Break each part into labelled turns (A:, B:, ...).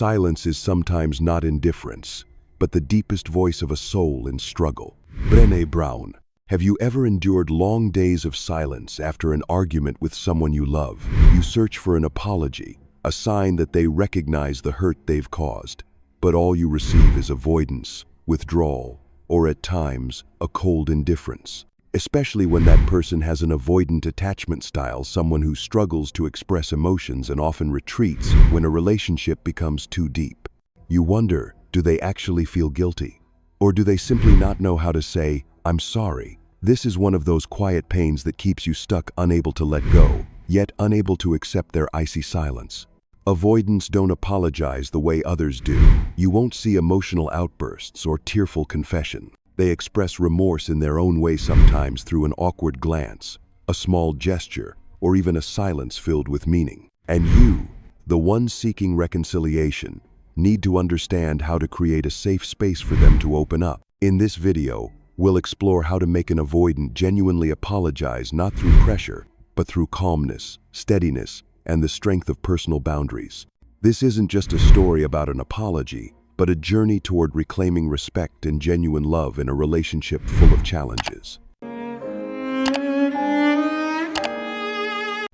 A: silence is sometimes not indifference, but the deepest voice of a soul in struggle. Brené Brown. Have you ever endured long days of silence after an argument with someone you love? You search for an apology, a sign that they recognize the hurt they've caused, but all you receive is avoidance, withdrawal, or at times, a cold indifference. Especially when that person has an avoidant attachment style, someone who struggles to express emotions and often retreats when a relationship becomes too deep. You wonder, do they actually feel guilty? Or do they simply not know how to say, "I'm sorry"? This is one of those quiet pains that keeps you stuck, unable to let go, yet unable to accept their icy silence. Avoidants don't apologize the way others do. You won't see emotional outbursts or tearful confession. They express remorse in their own way, sometimes through an awkward glance, a small gesture, or even a silence filled with meaning. And you, the one seeking reconciliation, need to understand how to create a safe space for them to open up. In this video, we'll explore how to make an avoidant genuinely apologize, not through pressure, but through calmness, steadiness, and the strength of personal boundaries. This isn't just a story about an apology, but a journey toward reclaiming respect and genuine love in a relationship full of challenges.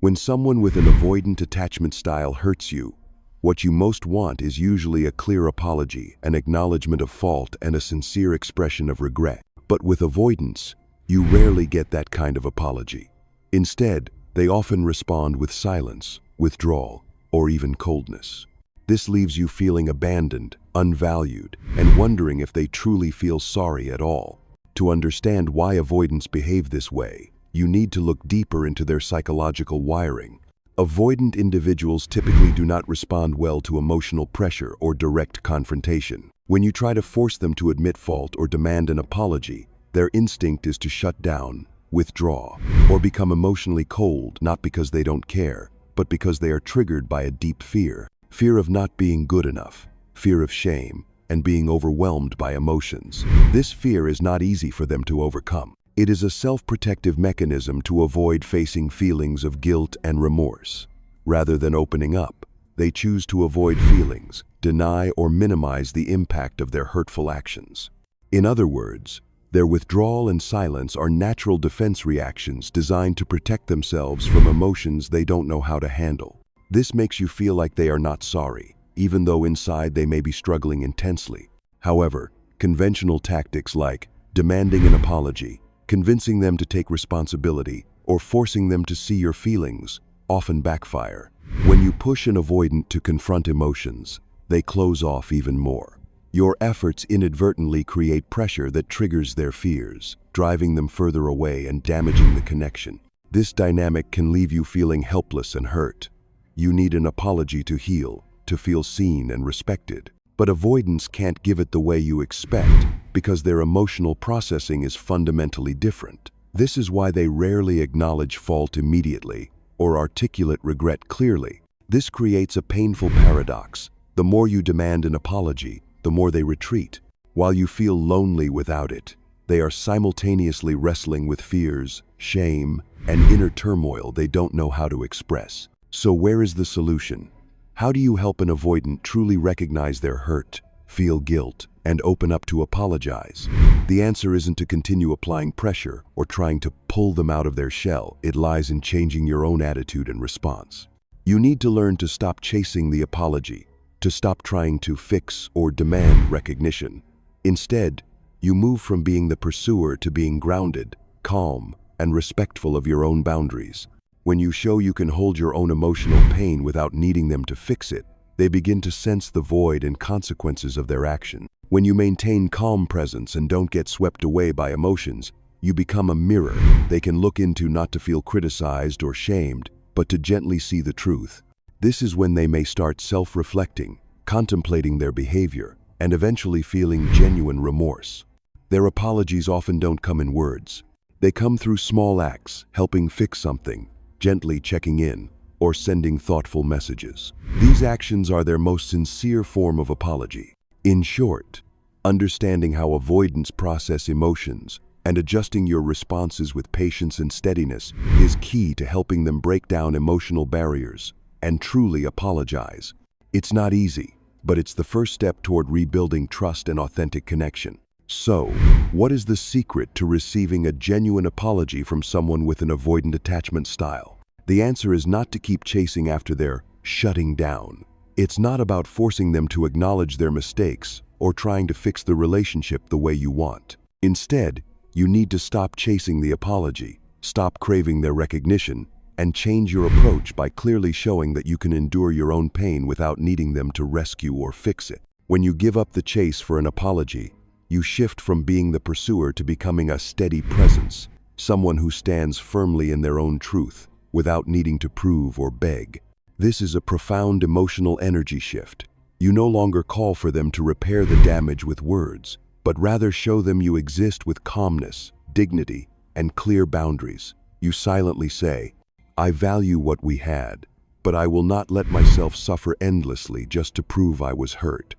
A: When someone with an avoidant attachment style hurts you, what you most want is usually a clear apology, an acknowledgement of fault, and a sincere expression of regret. But with avoidance, you rarely get that kind of apology. Instead, they often respond with silence, withdrawal, or even coldness. This leaves you feeling abandoned, unvalued, and wondering if they truly feel sorry at all. To understand why avoidants behave this way, you need to look deeper into their psychological wiring. Avoidant individuals typically do not respond well to emotional pressure or direct confrontation. When you try to force them to admit fault or demand an apology, their instinct is to shut down, withdraw, or become emotionally cold, not because they don't care, but because they are triggered by a deep fear. Fear of not being good enough, fear of shame, and being overwhelmed by emotions. This fear is not easy for them to overcome. It is a self-protective mechanism to avoid facing feelings of guilt and remorse. Rather than opening up, they choose to avoid feelings, deny or minimize the impact of their hurtful actions. In other words, their withdrawal and silence are natural defense reactions designed to protect themselves from emotions they don't know how to handle. This makes you feel like they are not sorry, even though inside they may be struggling intensely. However, conventional tactics like demanding an apology, convincing them to take responsibility, or forcing them to see your feelings often backfire. When you push an avoidant to confront emotions, they close off even more. Your efforts inadvertently create pressure that triggers their fears, driving them further away and damaging the connection. This dynamic can leave you feeling helpless and hurt. You need an apology to heal, to feel seen and respected. But avoidants can't give it the way you expect because their emotional processing is fundamentally different. This is why they rarely acknowledge fault immediately or articulate regret clearly. This creates a painful paradox. The more you demand an apology, the more they retreat. While you feel lonely without it, they are simultaneously wrestling with fears, shame, and inner turmoil they don't know how to express. So where is the solution? How do you help an avoidant truly recognize their hurt, feel guilt, and open up to apologize? The answer isn't to continue applying pressure or trying to pull them out of their shell. It lies in changing your own attitude and response. You need to learn to stop chasing the apology, to stop trying to fix or demand recognition. Instead, you move from being the pursuer to being grounded, calm, and respectful of your own boundaries. When you show you can hold your own emotional pain without needing them to fix it, they begin to sense the void and consequences of their action. When you maintain calm presence and don't get swept away by emotions, you become a mirror they can look into, not to feel criticized or shamed, but to gently see the truth. This is when they may start self-reflecting, contemplating their behavior, and eventually feeling genuine remorse. Their apologies often don't come in words. They come through small acts, helping fix something, gently checking in, or sending thoughtful messages. These actions are their most sincere form of apology. In short, understanding how avoidants process emotions and adjusting your responses with patience and steadiness is key to helping them break down emotional barriers and truly apologize. It's not easy, but it's the first step toward rebuilding trust and authentic connection. So, what is the secret to receiving a genuine apology from someone with an avoidant attachment style? The answer is not to keep chasing after their shutting down. It's not about forcing them to acknowledge their mistakes or trying to fix the relationship the way you want. Instead, you need to stop chasing the apology, stop craving their recognition, and change your approach by clearly showing that you can endure your own pain without needing them to rescue or fix it. When you give up the chase for an apology, you shift from being the pursuer to becoming a steady presence, someone who stands firmly in their own truth without needing to prove or beg. This is a profound emotional energy shift. You no longer call for them to repair the damage with words, but rather show them you exist with calmness, dignity, and clear boundaries. You silently say, "I value what we had, but I will not let myself suffer endlessly just to prove I was hurt."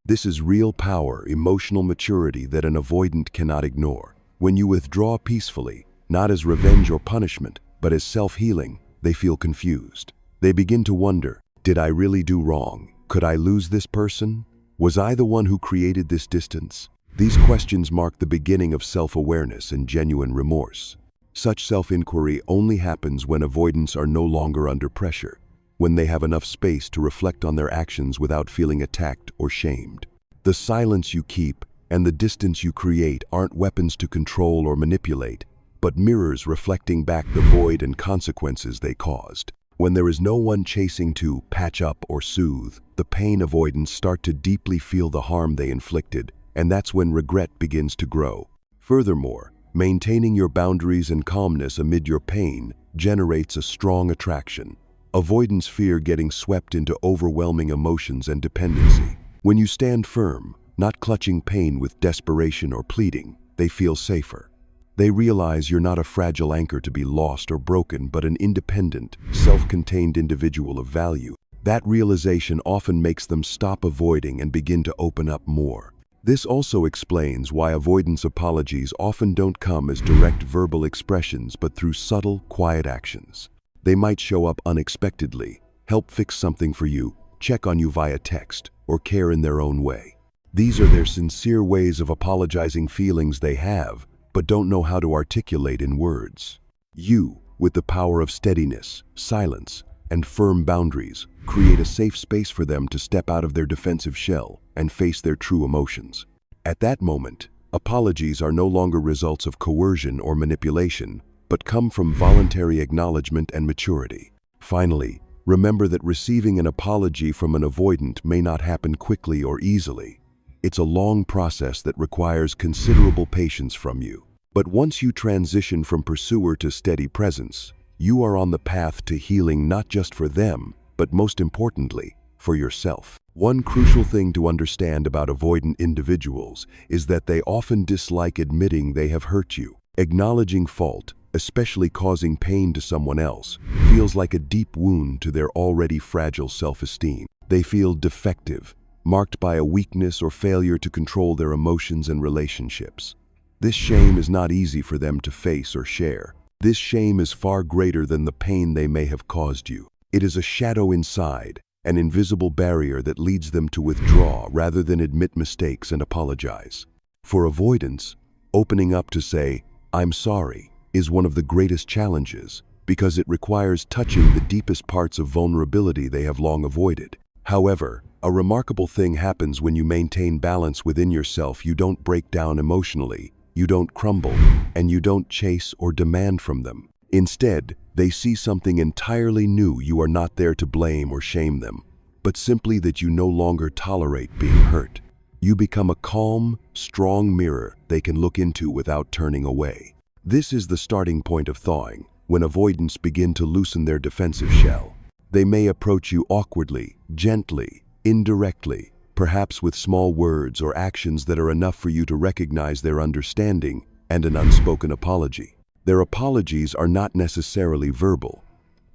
A: This is real power, emotional maturity that an avoidant cannot ignore. When you withdraw peacefully, not as revenge or punishment, but as self-healing, they feel confused. They begin to wonder, did I really do wrong? Could I lose this person? Was I the one who created this distance? These questions mark the beginning of self-awareness and genuine remorse. Such self-inquiry only happens when avoidants are no longer under pressure, when they have enough space to reflect on their actions without feeling attacked or shamed. The silence you keep and the distance you create aren't weapons to control or manipulate, but mirrors reflecting back the void and consequences they caused. When there is no one chasing to patch up or soothe, the pain avoidants start to deeply feel the harm they inflicted, and that's when regret begins to grow. Furthermore, maintaining your boundaries and calmness amid your pain generates a strong attraction. Avoidants fear getting swept into overwhelming emotions and dependency. When you stand firm, not clutching pain with desperation or pleading, they feel safer. They realize you're not a fragile anchor to be lost or broken, but an independent, self-contained individual of value. That realization often makes them stop avoiding and begin to open up more. This also explains why avoidance apologies often don't come as direct verbal expressions, but through subtle, quiet actions. They might show up unexpectedly, help fix something for you, check on you via text, or care in their own way. These are their sincere ways of apologizing feelings they have, but don't know how to articulate in words. You, with the power of steadiness, silence, and firm boundaries, create a safe space for them to step out of their defensive shell and face their true emotions. At that moment, apologies are no longer results of coercion or manipulation, but come from voluntary acknowledgement and maturity. Finally, remember that receiving an apology from an avoidant may not happen quickly or easily. It's a long process that requires considerable patience from you. But once you transition from pursuer to steady presence, you are on the path to healing not just for them, but most importantly, for yourself. One crucial thing to understand about avoidant individuals is that they often dislike admitting they have hurt you. Acknowledging fault, especially causing pain to someone else, feels like a deep wound to their already fragile self-esteem. They feel defective, marked by a weakness or failure to control their emotions and relationships. This shame is not easy for them to face or share. This shame is far greater than the pain they may have caused you. It is a shadow inside, an invisible barrier that leads them to withdraw rather than admit mistakes and apologize. For avoidance, opening up to say, "I'm sorry," is one of the greatest challenges because it requires touching the deepest parts of vulnerability they have long avoided. However, a remarkable thing happens when you maintain balance within yourself. You don't break down emotionally, you don't crumble, and you don't chase or demand from them. Instead, they see something entirely new. You are not there to blame or shame them, but simply that you no longer tolerate being hurt. You become a calm, strong mirror they can look into without turning away. This is the starting point of thawing, when avoidants begin to loosen their defensive shell. They may approach you awkwardly, gently, indirectly, perhaps with small words or actions that are enough for you to recognize their understanding and an unspoken apology. Their apologies are not necessarily verbal.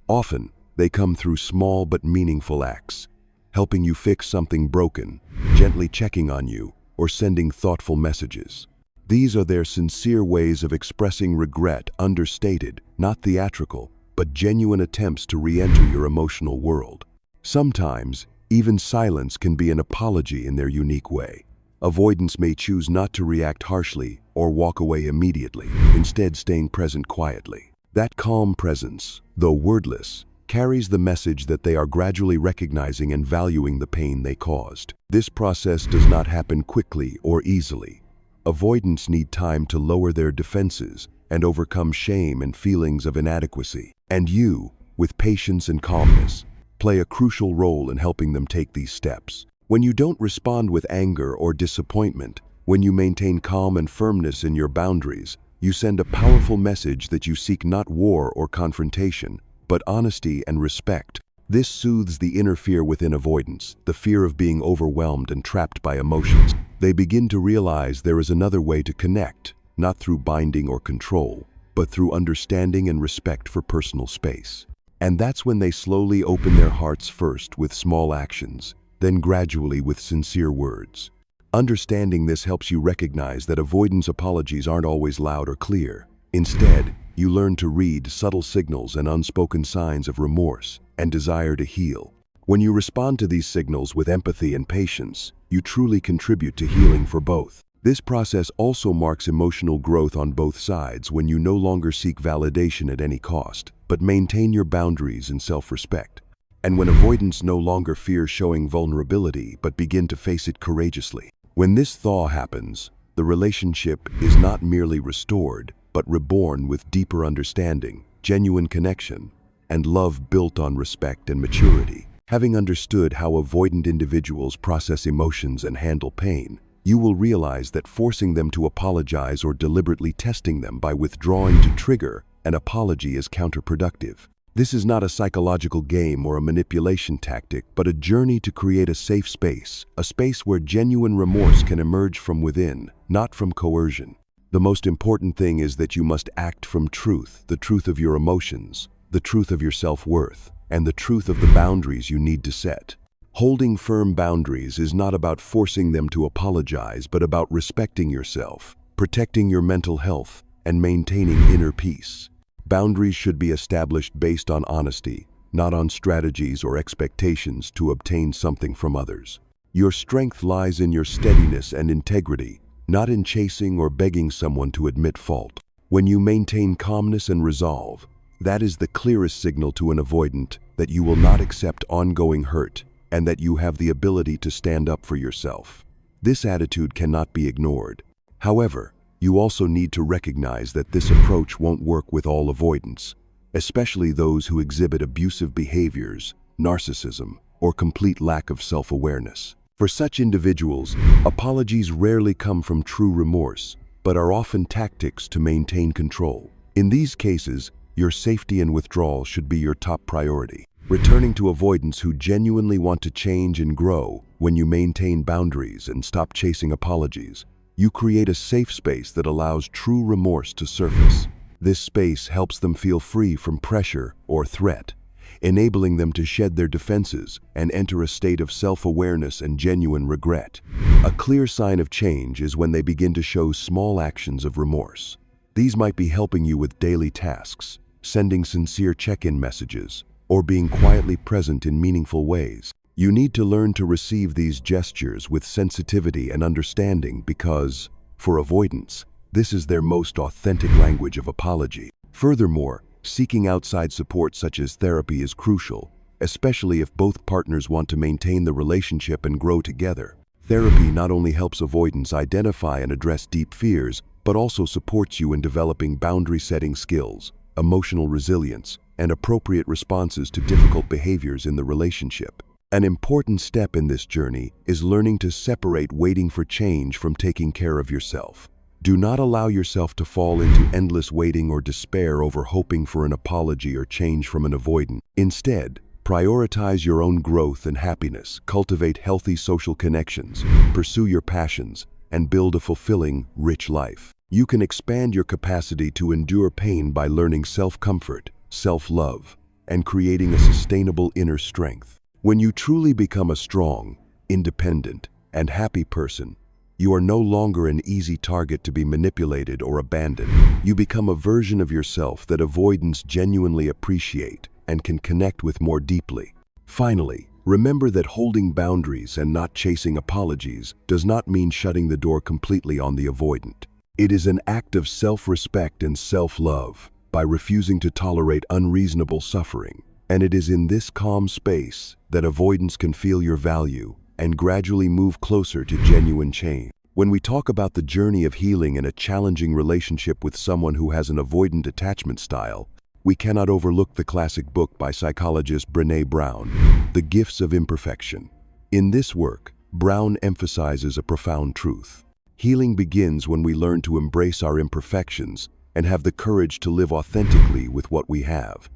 A: Often, they come through small but meaningful acts, helping you fix something broken, gently checking on you, or sending thoughtful messages. These are their sincere ways of expressing regret, understated, not theatrical, but genuine attempts to re-enter your emotional world. Sometimes, Even silence can be an apology in their unique way. Avoidants may choose not to react harshly or walk away immediately, instead staying present quietly. That calm presence, though wordless, carries the message that they are gradually recognizing and valuing the pain they caused. This process does not happen quickly or easily. Avoidants need time to lower their defenses and overcome shame and feelings of inadequacy. And you, with patience and calmness, play a crucial role in helping them take these steps. When you don't respond with anger or disappointment, when you maintain calm and firmness in your boundaries, you send a powerful message that you seek not war or confrontation, but honesty and respect. This soothes the inner fear within avoidance, the fear of being overwhelmed and trapped by emotions. They begin to realize there is another way to connect, not through binding or control, but through understanding and respect for personal space. And that's when they slowly open their hearts, first with small actions, then gradually with sincere words. Understanding this helps you recognize that avoidance apologies aren't always loud or clear. Instead, you learn to read subtle signals and unspoken signs of remorse and desire to heal. When you respond to these signals with empathy and patience, you truly contribute to healing for both. This process also marks emotional growth on both sides when you no longer seek validation at any cost, but maintain your boundaries and self-respect. And when avoidants no longer fear showing vulnerability, but begin to face it courageously. When this thaw happens, the relationship is not merely restored, but reborn with deeper understanding, genuine connection, and love built on respect and maturity. Having understood how avoidant individuals process emotions and handle pain, you will realize that forcing them to apologize or deliberately testing them by withdrawing to trigger an apology is counterproductive. This is not a psychological game or a manipulation tactic, but a journey to create a safe space, a space where genuine remorse can emerge from within, not from coercion. The most important thing is that you must act from truth, the truth of your emotions, the truth of your self-worth, and the truth of the boundaries you need to set. Holding firm boundaries is not about forcing them to apologize, but about respecting yourself, protecting your mental health, and maintaining inner peace. Boundaries should be established based on honesty, not on strategies or expectations to obtain something from others. Your strength lies in your steadiness and integrity, not in chasing or begging someone to admit fault. When you maintain calmness and resolve, that is the clearest signal to an avoidant that you will not accept ongoing hurt and that you have the ability to stand up for yourself. This attitude cannot be ignored. However, you also need to recognize that this approach won't work with all avoidants, especially those who exhibit abusive behaviors, narcissism, or complete lack of self-awareness. For such individuals, apologies rarely come from true remorse, but are often tactics to maintain control. In these cases, your safety and withdrawal should be your top priority. Returning to avoidants who genuinely want to change and grow, when you maintain boundaries and stop chasing apologies, you create a safe space that allows true remorse to surface. This space helps them feel free from pressure or threat, enabling them to shed their defenses and enter a state of self-awareness and genuine regret. A clear sign of change is when they begin to show small actions of remorse. These might be helping you with daily tasks, sending sincere check-in messages, or being quietly present in meaningful ways. You need to learn to receive these gestures with sensitivity and understanding because, for avoidants, this is their most authentic language of apology. Furthermore, seeking outside support such as therapy is crucial, especially if both partners want to maintain the relationship and grow together. Therapy not only helps avoidants identify and address deep fears, but also supports you in developing boundary-setting skills, emotional resilience, and appropriate responses to difficult behaviors in the relationship. An important step in this journey is learning to separate waiting for change from taking care of yourself. Do not allow yourself to fall into endless waiting or despair over hoping for an apology or change from an avoidant. Instead, prioritize your own growth and happiness, cultivate healthy social connections, pursue your passions, and build a fulfilling, rich life. You can expand your capacity to endure pain by learning self-comfort, self-love, and creating a sustainable inner strength. When you truly become a strong, independent, and happy person, you are no longer an easy target to be manipulated or abandoned. You become a version of yourself that avoidants genuinely appreciate and can connect with more deeply. Finally, Remember that holding boundaries and not chasing apologies does not mean shutting the door completely on the avoidant. It is an act of self-respect and self-love by refusing to tolerate unreasonable suffering. And it is in this calm space that avoidance can feel your value and gradually move closer to genuine change. When we talk about the journey of healing in a challenging relationship with someone who has an avoidant attachment style, we cannot overlook the classic book by psychologist Brené Brown, The Gifts of Imperfection. In this work, Brown emphasizes a profound truth. Healing begins when we learn to embrace our imperfections and have the courage to live authentically with what we have.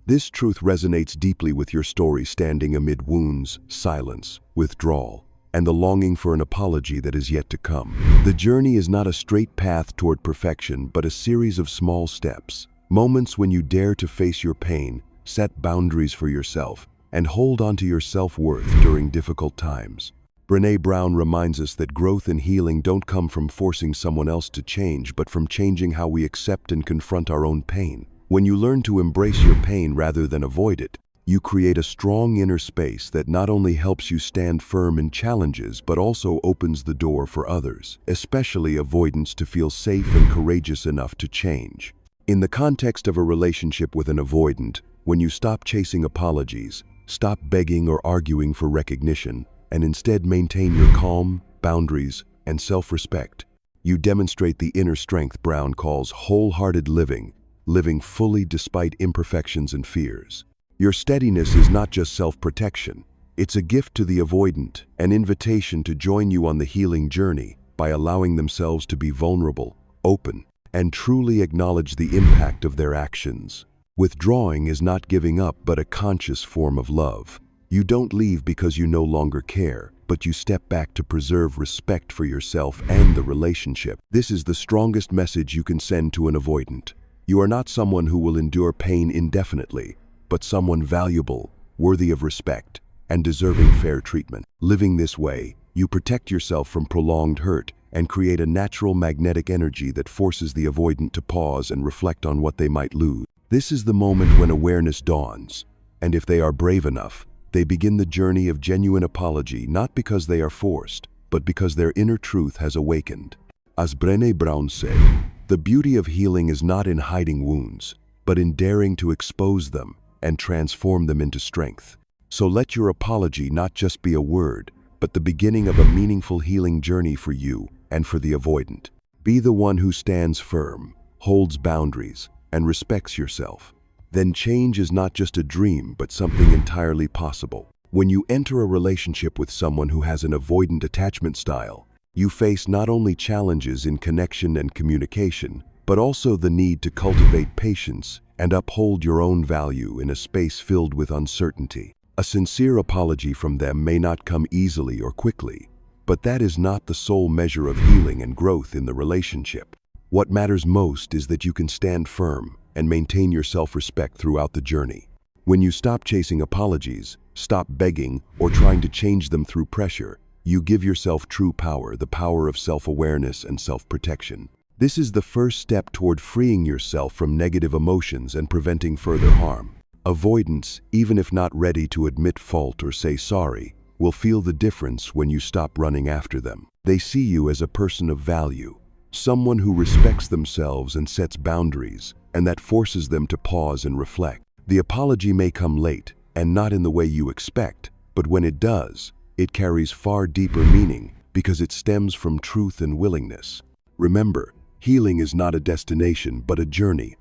A: This truth resonates deeply with your story standing amid wounds, silence, withdrawal, and the longing for an apology that is yet to come. The journey is not a straight path toward perfection, but a series of small steps. Moments when you dare to face your pain, set boundaries for yourself, and hold on to your self-worth during difficult times. Brené Brown reminds us that growth and healing don't come from forcing someone else to change, but from changing how we accept and confront our own pain. When you learn to embrace your pain rather than avoid it, you create a strong inner space that not only helps you stand firm in challenges, but also opens the door for others, especially avoidants, to feel safe and courageous enough to change. In the context of a relationship with an avoidant, when you stop chasing apologies, stop begging or arguing for recognition, and instead maintain your calm, boundaries, and self-respect, you demonstrate the inner strength Brown calls wholehearted living fully despite imperfections and fears. Your steadiness is not just self-protection, it's a gift to the avoidant, an invitation to join you on the healing journey by allowing themselves to be vulnerable, open, and truly acknowledge the impact of their actions. Withdrawing is not giving up, but a conscious form of love. You don't leave because you no longer care, but you step back to preserve respect for yourself and the relationship. This is the strongest message you can send to an avoidant. You are not someone who will endure pain indefinitely, but someone valuable, worthy of respect, and deserving fair treatment. Living this way, you protect yourself from prolonged hurt and create a natural magnetic energy that forces the avoidant to pause and reflect on what they might lose. This is the moment when awareness dawns, and if they are brave enough, they begin the journey of genuine apology, not because they are forced, but because their inner truth has awakened. As Brené Brown said, the beauty of healing is not in hiding wounds, but in daring to expose them and transform them into strength. So let your apology not just be a word, but the beginning of a meaningful healing journey for you and for the avoidant. Be the one who stands firm, holds boundaries, and respects yourself. Then change is not just a dream, but something entirely possible. When you enter a relationship with someone who has an avoidant attachment style, you face not only challenges in connection and communication, but also the need to cultivate patience and uphold your own value in a space filled with uncertainty. A sincere apology from them may not come easily or quickly, but that is not the sole measure of healing and growth in the relationship. What matters most is that you can stand firm and maintain your self-respect throughout the journey. When you stop chasing apologies, stop begging, or trying to change them through pressure, you give yourself true power, the power of self-awareness and self-protection. This is the first step toward freeing yourself from negative emotions and preventing further harm. Avoidance, even if not ready to admit fault or say sorry, will feel the difference when you stop running after them. They see you as a person of value, someone who respects themselves and sets boundaries, and that forces them to pause and reflect. The apology may come late and not in the way you expect, but when it does, it carries far deeper meaning because it stems from truth and willingness. Remember, healing is not a destination, but a journey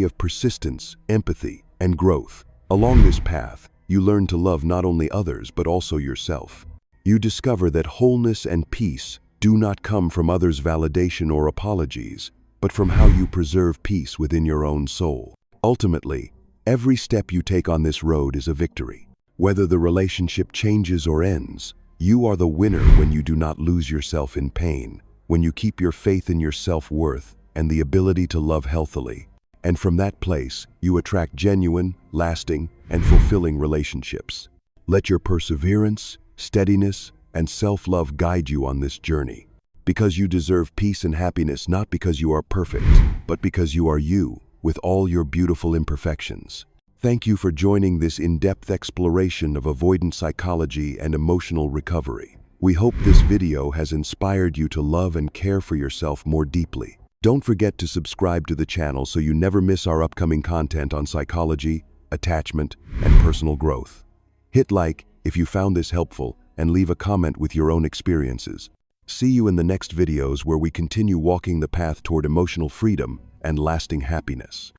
A: of persistence, empathy, and growth. Along this path, you learn to love not only others, but also yourself. You discover that wholeness and peace do not come from others' validation or apologies, but from how you preserve peace within your own soul. Ultimately, every step you take on this road is a victory. Whether the relationship changes or ends, you are the winner when you do not lose yourself in pain, when you keep your faith in your self-worth and the ability to love healthily. And from that place, you attract genuine, lasting, and fulfilling relationships. Let your perseverance, steadiness, and self-love guide you on this journey. Because you deserve peace and happiness, not because you are perfect, but because you are you, with all your beautiful imperfections. Thank you for joining this in-depth exploration of avoidant psychology and emotional recovery. We hope this video has inspired you to love and care for yourself more deeply. Don't forget to subscribe to the channel so you never miss our upcoming content on psychology, attachment, and personal growth. Hit like if you found this helpful and leave a comment with your own experiences. See you in the next videos where we continue walking the path toward emotional freedom and lasting happiness.